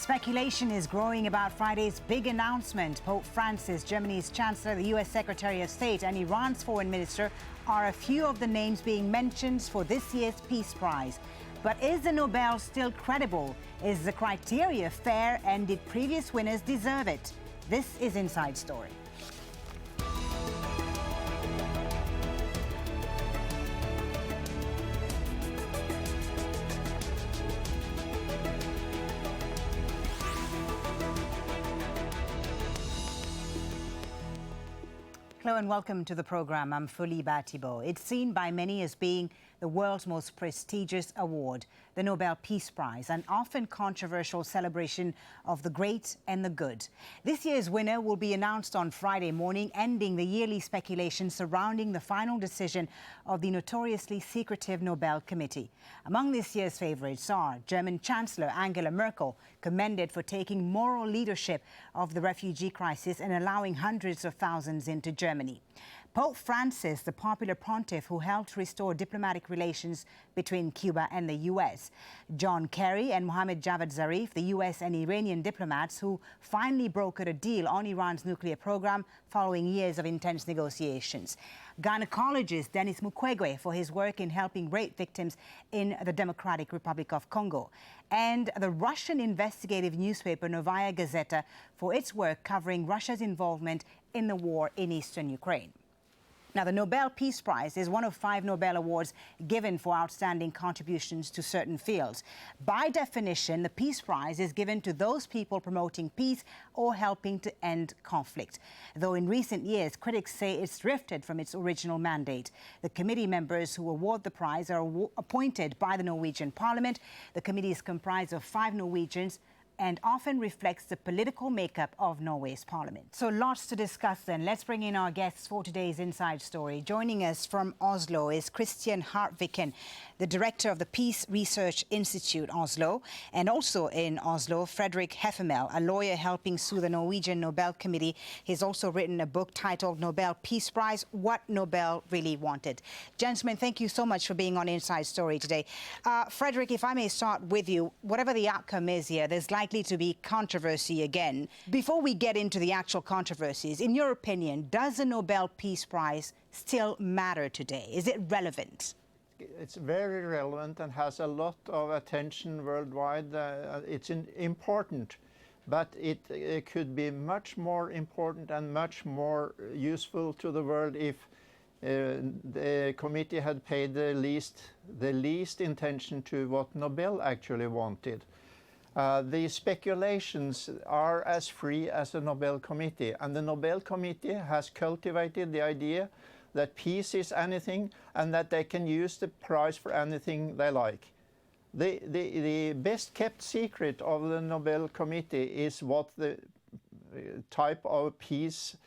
Speculation is growing about Friday's big announcement. Pope Francis, Germany's Chancellor, the U.S. Secretary of State, and Iran's Foreign Minister are a few of the names being mentioned for this year's Peace Prize. But is the Nobel still credible? Is the criteria fair, and did previous winners deserve it? This is Inside Story. Hello and welcome to the program. I'm Fuliba Thibault. It's seen by many as being the world's most prestigious award, the Nobel Peace Prize, an often controversial celebration of the great and the good. This year's winner will be announced on Friday morning, ending the yearly speculation surrounding the final decision of the notoriously secretive Nobel Committee. Among this year's favourites are German Chancellor Angela Merkel, commended for taking moral leadership of the refugee crisis and allowing hundreds of thousands into Germany. Pope Francis, the popular pontiff who helped restore diplomatic relations between Cuba and the U.S. John Kerry and Mohammad Javad Zarif, the U.S. and Iranian diplomats who finally brokered a deal on Iran's nuclear program following years of intense negotiations. Gynecologist Denis Mukwege for his work in helping rape victims in the Democratic Republic of Congo. And the Russian investigative newspaper Novaya Gazeta for its work covering Russia's involvement in the war in eastern Ukraine. Now, the Nobel Peace Prize is one of 5 Nobel Awards given for outstanding contributions to certain fields. By definition, the Peace Prize is given to those people promoting peace or helping to end conflict. Though in recent years, critics say it's drifted from its original mandate. The committee members who award the prize are appointed by the Norwegian Parliament. The committee is comprised of 5 Norwegians and often reflects the political makeup of Norway's parliament. So lots to discuss then. Let's bring in our guests for today's Inside Story. Joining us from Oslo is Christian Hartviken, the director of the Peace Research Institute Oslo, and also in Oslo, Fredrik Heffermel, a lawyer helping sue the Norwegian Nobel Committee. He's also written a book titled Nobel Peace Prize, What Nobel Really Wanted. Gentlemen, thank you so much for being on Inside Story today. Fredrik, if I may start with you, whatever the outcome is here, there's likely to be controversy again. Before we get into the actual controversies, in your opinion, does the Nobel Peace Prize still matter today? Is it relevant? It's very relevant and has a lot of attention worldwide. It's important, but it could be much more important and much more useful to the world if the committee had paid the least attention to what Nobel actually wanted. The speculations are as free as the Nobel Committee, and the Nobel Committee has cultivated the idea that peace is anything and that they can use the prize for anything they like. The best kept secret of the Nobel Committee is what the type of peace,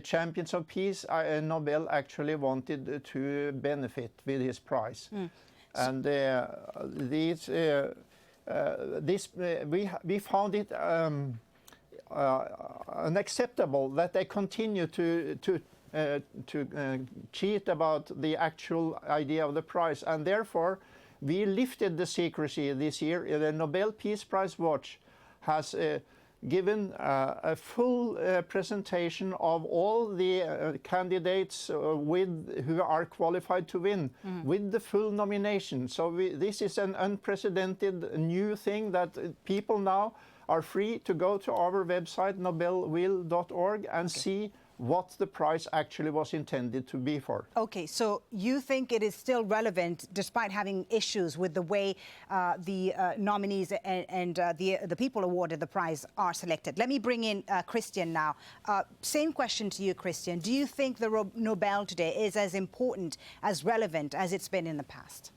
champions of peace, Nobel actually wanted to benefit with his prize. And we found it unacceptable that they continue to cheat about the actual idea of the prize, and therefore we lifted the secrecy this year. The Nobel Peace Prize Watch has given a full presentation of all the candidates who are qualified to win, with the full nomination. So this is an unprecedented new thing that people now are free to go to our website, nobelwill.org, and see what the prize actually was intended to be for. Okay, so you think it is still relevant despite having issues with the way the nominees and the people awarded the prize are selected. Let me bring in Christian now. Same question to you, Christian. Do you think the Nobel today is as important, as relevant as it's been in the past?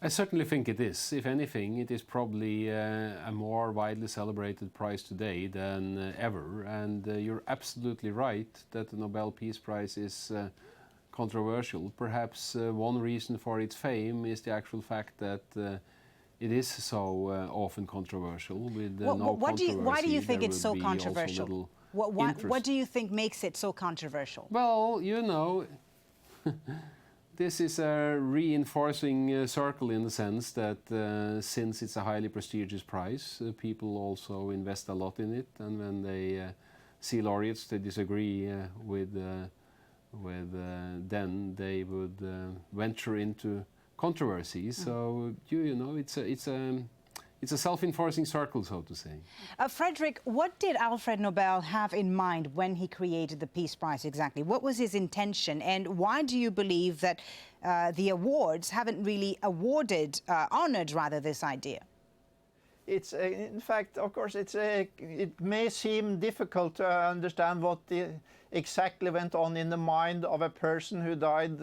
I certainly think it is. If anything, it is probably a more widely celebrated prize today than ever. And you're absolutely right that the Nobel Peace Prize is controversial. Perhaps one reason for its fame is the actual fact that it is so often controversial. With why do you think it's so controversial? What do you think makes it so controversial? Well, you know, This is a reinforcing circle in the sense that since it's a highly prestigious prize, people also invest a lot in it, and when they see laureates they disagree with, then they would venture into controversies. So you know, it's a self-enforcing circle, so to say. Frederick, what did Alfred Nobel have in mind when he created the Peace Prize exactly? What was his intention, and why do you believe that the awards haven't really honored rather this idea? It's in fact, of course, it may seem difficult to understand what exactly went on in the mind of a person who died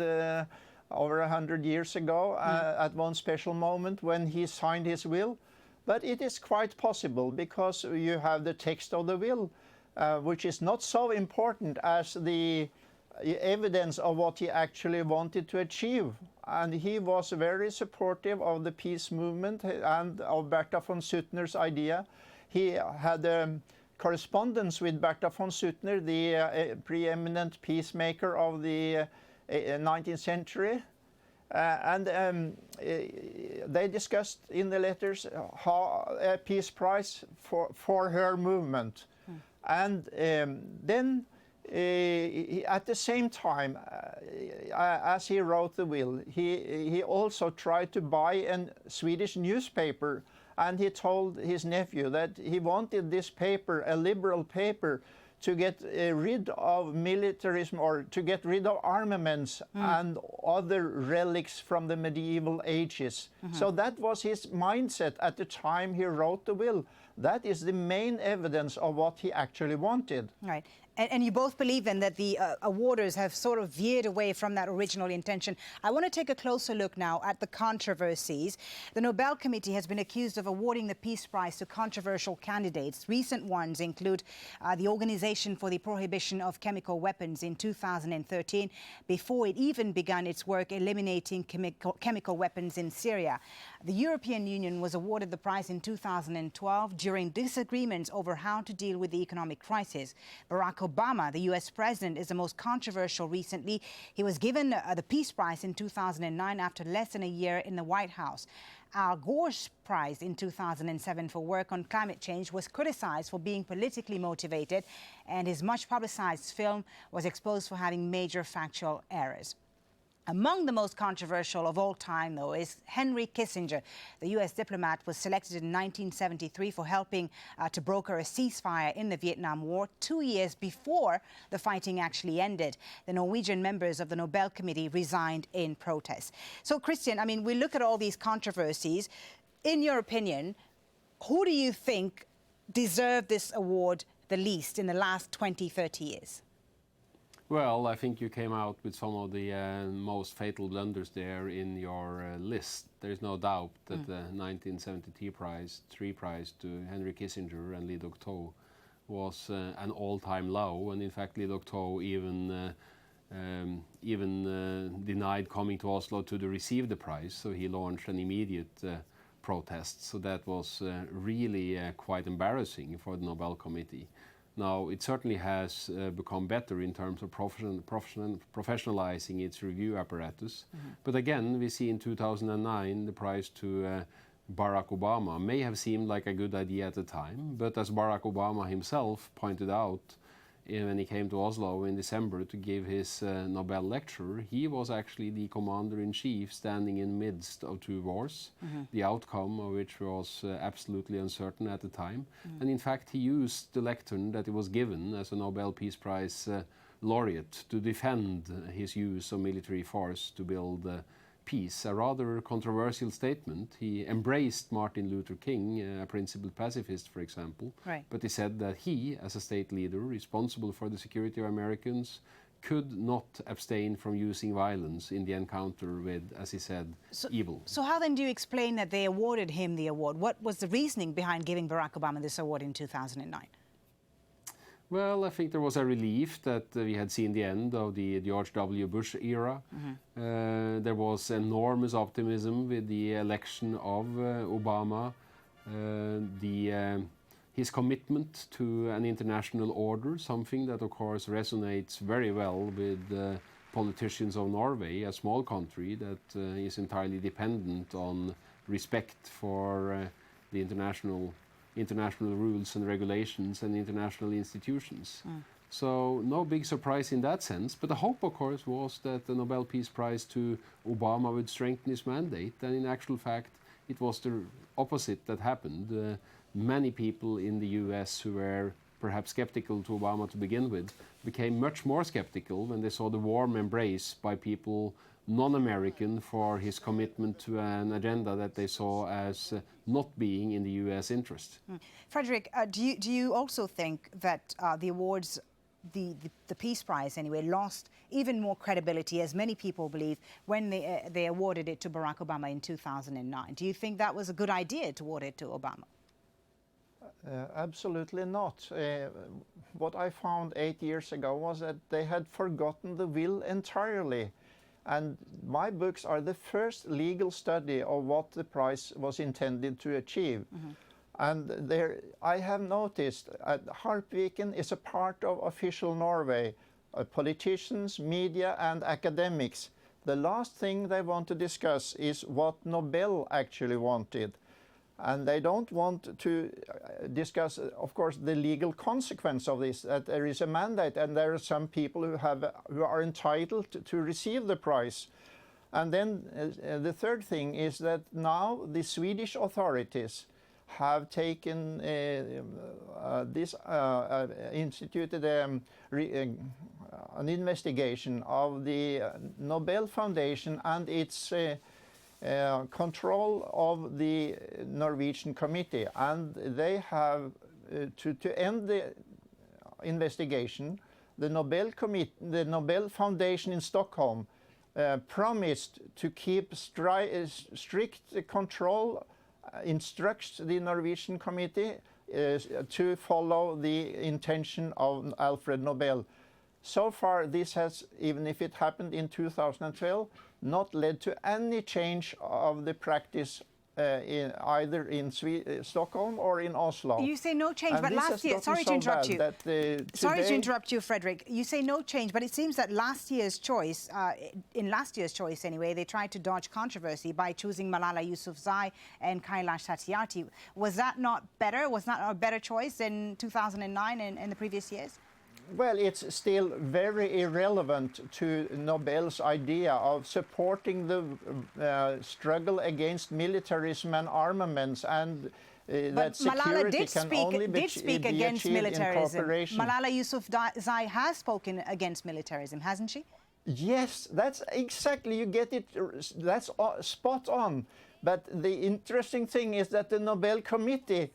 over 100 years ago at one special moment when he signed his will. But it is quite possible, because you have the text of the will, which is not so important as the evidence of what he actually wanted to achieve. And he was very supportive of the peace movement and of Bertha von Suttner's idea. He had correspondence with Bertha von Suttner, the preeminent peacemaker of the 19th century. They discussed in the letters how a peace prize for her movement. And then at the same time, as he wrote the will, he also tried to buy a Swedish newspaper, and he told his nephew that he wanted this paper, a liberal paper, to get rid of militarism, or to get rid of armaments and other relics from the medieval ages. So that was his mindset at the time he wrote the will. That is the main evidence of what he actually wanted. Right. And you both believe then that the awarders have sort of veered away from that original intention. I want to take a closer look now at the controversies. The Nobel Committee has been accused of awarding the Peace Prize to controversial candidates. Recent ones include the Organization for the Prohibition of Chemical Weapons in 2013, before it even began its work eliminating chemical weapons in Syria. The European Union was awarded the prize in 2012 during disagreements over how to deal with the economic crisis. Barack Obama, the U.S. president, is the most controversial recently. He was given the Peace Prize in 2009 after less than a year in the White House. Al Gore's prize in 2007 for work on climate change was criticized for being politically motivated, and his much publicized film was exposed for having major factual errors. Among the most controversial of all time, though, is Henry Kissinger. The U.S. diplomat was selected in 1973 for helping to broker a ceasefire in the Vietnam War 2 years before the fighting actually ended. The Norwegian members of the Nobel Committee resigned in protest. So, Christian, I mean, we look at all these controversies. In your opinion, who do you think deserved this award the least in the last 20, 30 years? Well, I think you came out with some of the most fatal blunders there in your list. There is no doubt that the 1973 prize to Henry Kissinger and Lee Duc-Tho was an all-time low, and in fact Lee Duc-Tho even denied coming to Oslo to receive the prize, so he launched an immediate protest. So that was really quite embarrassing for the Nobel Committee. Now, it certainly has become better in terms of professionalizing its review apparatus. But again, we see in 2009 the prize to Barack Obama may have seemed like a good idea at the time, but as Barack Obama himself pointed out when he came to Oslo in December to give his Nobel lecture, he was actually the commander-in-chief standing in the midst of two wars, the outcome of which was absolutely uncertain at the time. And in fact, he used the lectern that he was given as a Nobel Peace Prize laureate to defend his use of military force to build peace, a rather controversial statement. He embraced Martin Luther King, a principled pacifist, for example, but he said that he, as a state leader responsible for the security of Americans, could not abstain from using violence in the encounter with, as he said, evil. So how then do you explain that they awarded him the award? What was the reasoning behind giving Barack Obama this award in 2009? Well, I think there was a relief that we had seen the end of the George W. Bush era. There was enormous optimism with the election of Obama. His commitment to an international order, something that of course resonates very well with politicians of Norway, a small country that is entirely dependent on respect for the international rules and regulations and international institutions. So no big surprise in that sense. But the hope, of course, was that the Nobel Peace Prize to Obama would strengthen his mandate. And in actual fact, it was the opposite that happened. Many people in the US who were perhaps skeptical to Obama to begin with became much more skeptical when they saw the warm embrace by people non-American for his commitment to an agenda that they saw as not being in the US interest. Frederick, do you also think that the awards, the Peace Prize anyway, lost even more credibility, as many people believe, when they awarded it to Barack Obama in 2009? Do you think that was a good idea to award it to Obama? Absolutely not. What I found 8 years ago was that they had forgotten the will entirely. And my books are the first legal study of what the prize was intended to achieve. And there, I have noticed Harpviken is a part of official Norway, politicians, media, and academics. The last thing they want to discuss is what Nobel actually wanted. And they don't want to discuss, of course, the legal consequence of this, that there is a mandate and there are some people who are entitled to receive the prize. And then the third thing is that now the Swedish authorities have taken instituted an investigation of the Nobel Foundation and its control of the Norwegian committee, and they have to end the investigation. The Nobel Foundation in Stockholm promised to keep strict control, instructs the Norwegian committee to follow the intention of Alfred Nobel. So far, this has, even if it happened in 2012, not led to any change of the practice either in Stockholm or in Oslo. You say no change, and but last year, sorry to interrupt you. Sorry to interrupt you, Frederick. You say no change, but it seems that last year's choice, in last year's choice anyway, they tried to dodge controversy by choosing Malala Yousafzai and Kailash Satyarthi. Was that not better? Was that a better choice than 2009 and the previous years? Well, it's still very irrelevant to Nobel's idea of supporting the struggle against militarism and armaments, and that security can only be achieved in cooperation. Malala Yousafzai has spoken against militarism, hasn't she? Yes, that's exactly, you get it, that's spot on. But the interesting thing is that the Nobel Committee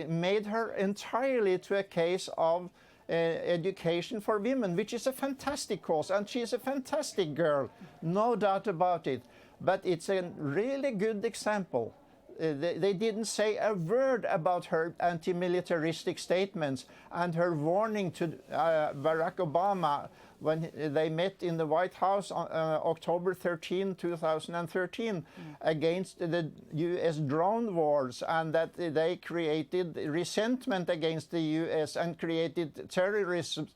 made her entirely to a case of education for women, which is a fantastic cause, and she is a fantastic girl, no doubt about it. But it's a really good example. They didn't say a word about her anti-militaristic statements and her warning to Barack Obama when they met in the White House on October 13, 2013, against the US drone wars, and that they created resentment against the US and created terrorism,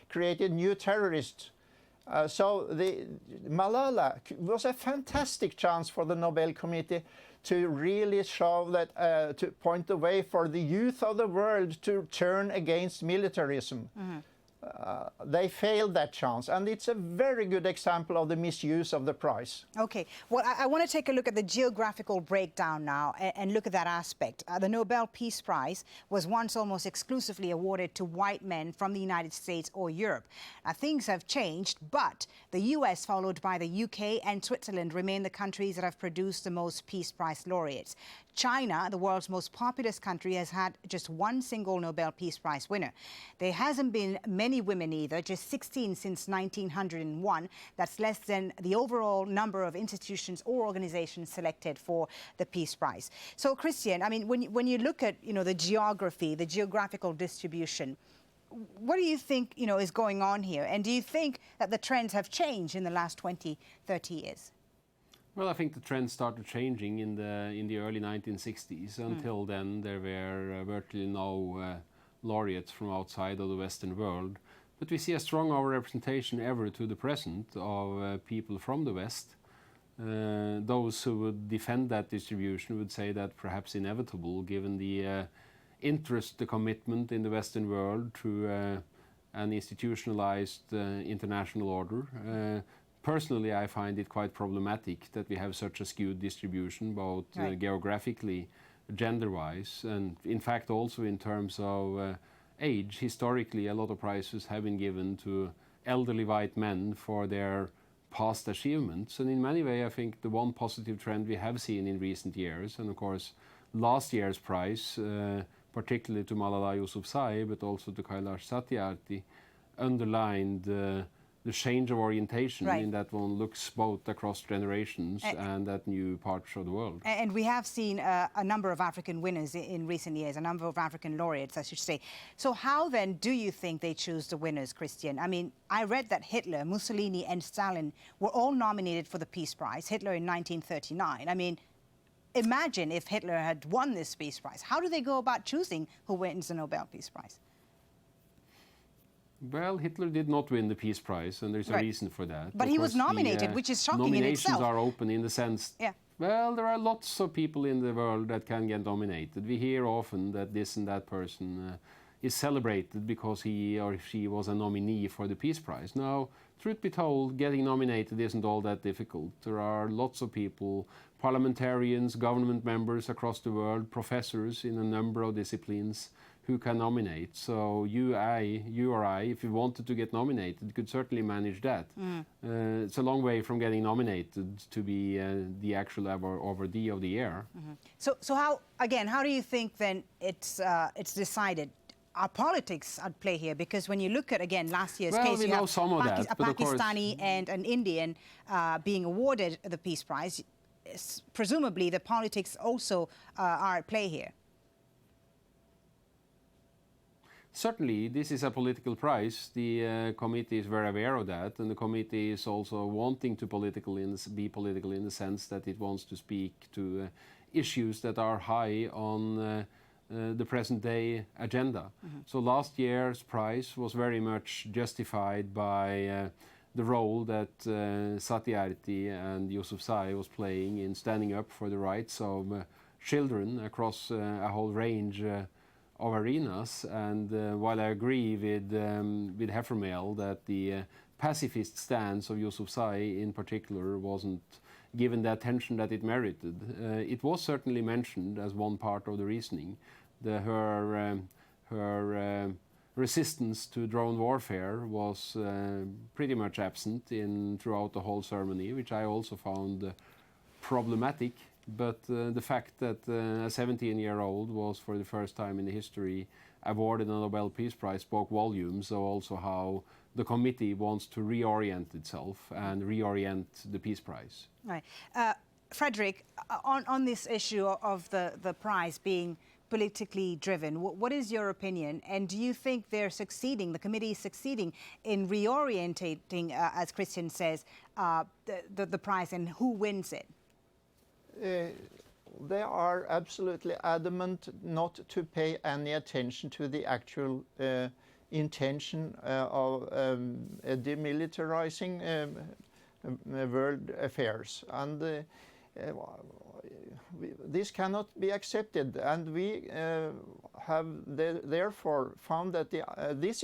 created new terrorists. So Malala was a fantastic chance for the Nobel Committee to really show that, to point the way for the youth of the world to turn against militarism. They failed that chance, and it's a very good example of the misuse of the prize. Okay, well, I want to take a look at the geographical breakdown now and look at that aspect. The Nobel Peace Prize was once almost exclusively awarded to white men from the United States or Europe. Now, things have changed, but the US, followed by the UK and Switzerland, remain the countries that have produced the most Peace Prize laureates. China, the world's most populous country, has had just one single Nobel Peace Prize winner. There hasn't been many women either, just 16 since 1901. That's less than the overall number of institutions or organizations selected for the Peace Prize. So, Christian, I mean, when you look at, the geography, the geographical distribution, what do you think, is going on here? And do you think that the trends have changed in the last 20, 30 years? Well, I think the trend started changing in the early 1960s. Until then, there were virtually no laureates from outside of the Western world. But we see a strong overrepresentation ever to the present of people from the West. Those who would defend that distribution would say that perhaps inevitable given the interest, the commitment in the Western world to an institutionalized international order. Personally, I find it quite problematic that we have such a skewed distribution, both geographically, gender-wise, and in fact also in terms of age. Historically, a lot of prizes have been given to elderly white men for their past achievements, and in many ways I think the one positive trend we have seen in recent years, and of course last year's prize, particularly to Malala Yousafzai but also to Kailash Satyarthi, underlined the change of orientation in that one looks both across generations and at new parts of the world. And we have seen a number of African winners in recent years, a number of African laureates, I should say. So how then do you think they choose the winners, Christian? I mean, I read that Hitler, Mussolini and Stalin were all nominated for the Peace Prize, Hitler in 1939. I mean, imagine if Hitler had won this Peace Prize. How do they go about choosing who wins the Nobel Peace Prize? Well, Hitler did not win the Peace Prize, and there's a reason for that. But he was nominated, which is shocking in itself. Nominations are open in the sense, well, there are lots of people in the world that can get nominated. We hear often that this and that person is celebrated because he or she was a nominee for the Peace Prize. Now, truth be told, getting nominated isn't all that difficult. There are lots of people, parliamentarians, government members across the world, professors in a number of disciplines who can nominate. So you or I, if you wanted to get nominated, could certainly manage that. It's a long way from getting nominated to be the actual awardee of the year. So how, again, how do you think then it's decided? Are politics at play here? Because when you look at, again, last year's case, you have a Pakistani and an Indian being awarded the Peace Prize. Presumably the politics also are at play here. Certainly, this is a political prize. The committee is very aware of that, and the committee is also wanting to be political in the sense that it wants to speak to issues that are high on the present-day agenda. So last year's prize was very much justified by the role that Satyarthi and Yousafzai was playing in standing up for the rights of children across a whole range of arenas, and while I agree with Heffermehl that the pacifist stance of Yousafzai in particular wasn't given the attention that it merited, it was certainly mentioned as one part of the reasoning. Her resistance to drone warfare was pretty much absent throughout the whole ceremony, which I also found problematic. But the fact that a 17-year-old was for the first time in the history awarded a Nobel Peace Prize spoke volumes of also how the committee wants to reorient itself and reorient the Peace Prize. Right. Frederick, on this issue of the prize being politically driven, what is your opinion? And do you think they're succeeding, the committee is succeeding in reorientating, as Christian says, the prize and who wins it? They are absolutely adamant not to pay any attention to the actual intention of demilitarizing world affairs. And this cannot be accepted. And we have therefore found that this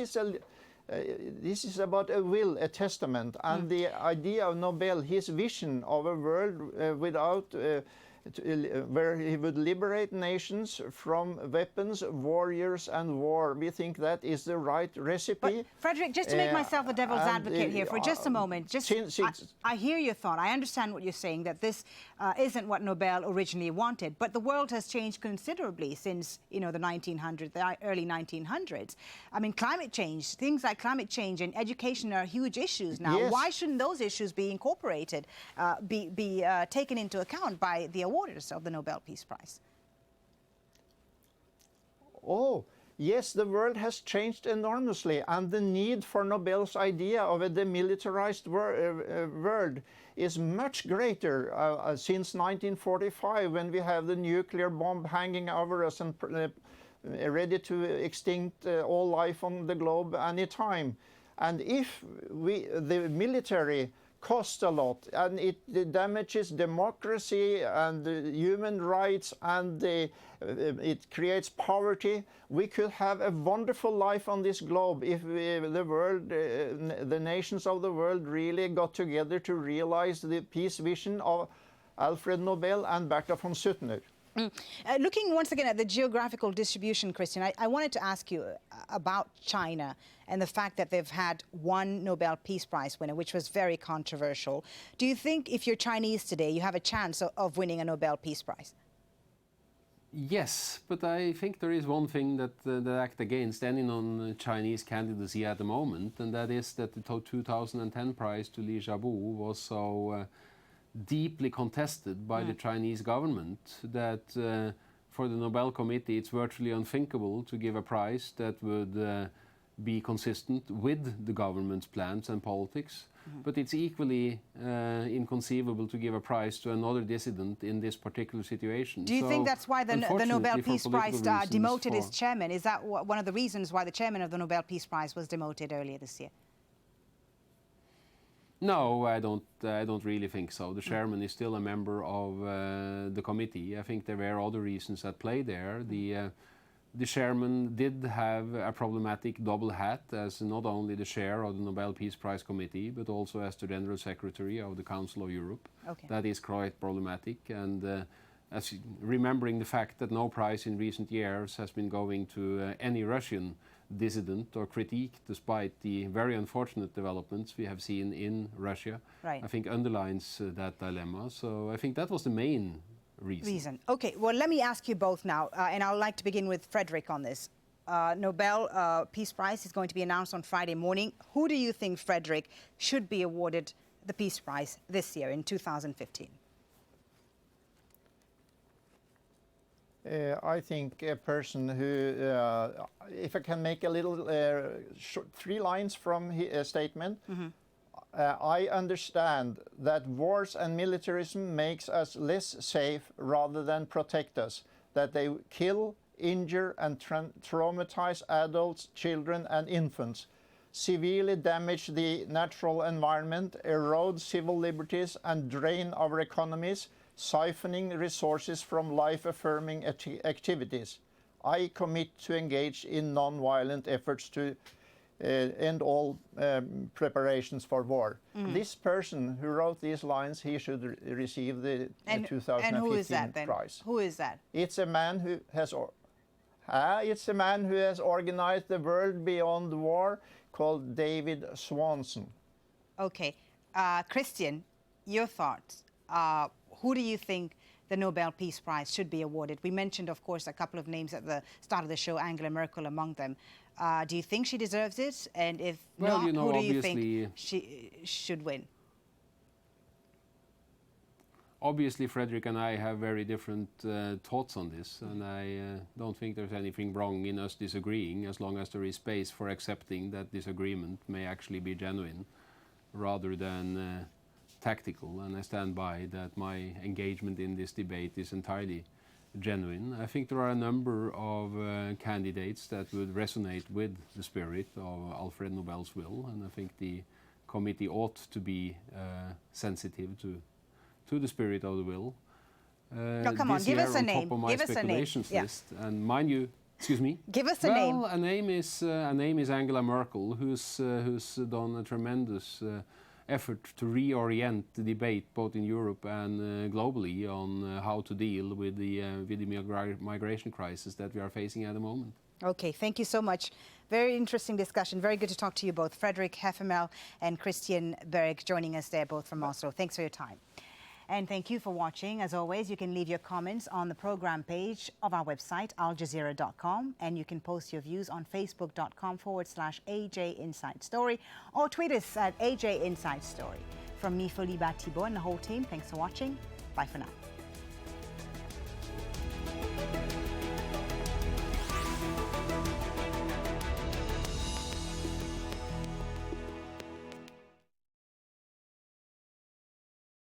is about a will, a testament, and the idea of Nobel, his vision of a world without, where he would liberate nations from weapons, warriors, and war. We think that is the right recipe. But Frederick, just to make myself the devil's advocate here for just a moment, I hear your thought. I understand what you're saying, that this isn't what Nobel originally wanted, but the world has changed considerably since, the 1900s, the early 1900s. I mean, climate change, things like climate change and education are huge issues now. Yes. Why shouldn't those issues be incorporated, be taken into account by the awarders of the Nobel Peace Prize? Oh, yes, the world has changed enormously, and the need for Nobel's idea of a demilitarized world is much greater since 1945, when we have the nuclear bomb hanging over us and ready to extinct all life on the globe any time. And if the military costs a lot and it damages democracy and human rights and it creates poverty, we could have a wonderful life on this globe if the nations of the world really got together to realize the peace vision of Alfred Nobel and Bertha von Suttner. Looking once again at the geographical distribution, Christian, I wanted to ask you about China and the fact that they've had one Nobel Peace Prize winner, which was very controversial. Do you think if you're Chinese today, you have a chance of winning a Nobel Peace Prize? Yes, but I think there is one thing that acts against any non-Chinese candidacy at the moment, and that is that the 2010 prize to Li Xiaobo was so deeply contested by the Chinese government that for the Nobel Committee it's virtually unthinkable to give a prize that would be consistent with the government's plans and politics. But it's equally inconceivable to give a prize to another dissident in this particular situation. Do you think that's why the Nobel Peace Prize demoted its chairman? Is that one of the reasons why the chairman of the Nobel Peace Prize was demoted earlier this year? No, I don't really think so. The chairman is still a member of the committee. I think there were other reasons at play there. The chairman did have a problematic double hat as not only the chair of the Nobel Peace Prize Committee, but also as the General Secretary of the Council of Europe. Okay. That is quite problematic. And remembering the fact that no prize in recent years has been going to any Russian dissident or critique, despite the very unfortunate developments we have seen in Russia, right, I think underlines that dilemma. So I think that was the main reason. Okay, well, let me ask you both now, and I would like to begin with Frederick on this. Nobel Peace Prize is going to be announced on Friday morning. Who do you think, Frederick, should be awarded the Peace Prize this year in 2015? I think a person who, if I can make a little short, 3 lines from his statement, I understand that wars and militarism makes us less safe rather than protect us, that they kill, injure and traumatize adults, children and infants, severely damage the natural environment, erode civil liberties and drain our economies, siphoning resources from life-affirming activities. I commit to engage in non-violent efforts to end all preparations for war. This person who wrote these lines, he should receive the 2015 and who is that, then? prize. Who is that? It's a man who has organized the world beyond war, called David Swanson. Okay, Christian, your thoughts. Who do you think the Nobel Peace Prize should be awarded? We mentioned, of course, a couple of names at the start of the show, Angela Merkel among them. Do you think she deserves it? And if not, who do you think she should win? Obviously, Frederick and I have very different thoughts on this, and I don't think there's anything wrong in us disagreeing as long as there is space for accepting that disagreement may actually be genuine rather than tactical, and I stand by that my engagement in this debate is entirely genuine. I think there are a number of candidates that would resonate with the spirit of Alfred Nobel's will, and I think the committee ought to be sensitive to the spirit of the will. No, come on, give us a name. Give us a name. List, and mind you, excuse me. Give us a name. Well, a name is Angela Merkel, who's done a tremendous effort to reorient the debate both in Europe and globally on how to deal with the migration crisis that we are facing at the moment. Okay, thank you so much. Very interesting discussion. Very good to talk to you both. Frederick Heffermel and Christian Berg joining us there, both from Oslo. Thanks for your time. And thank you for watching. As always, you can leave your comments on the program page of our website, aljazeera.com, and you can post your views on facebook.com/AJ Inside Story, or tweet us at AJ Inside Story. From me, Foliba Thibault, and the whole team, thanks for watching. Bye for now.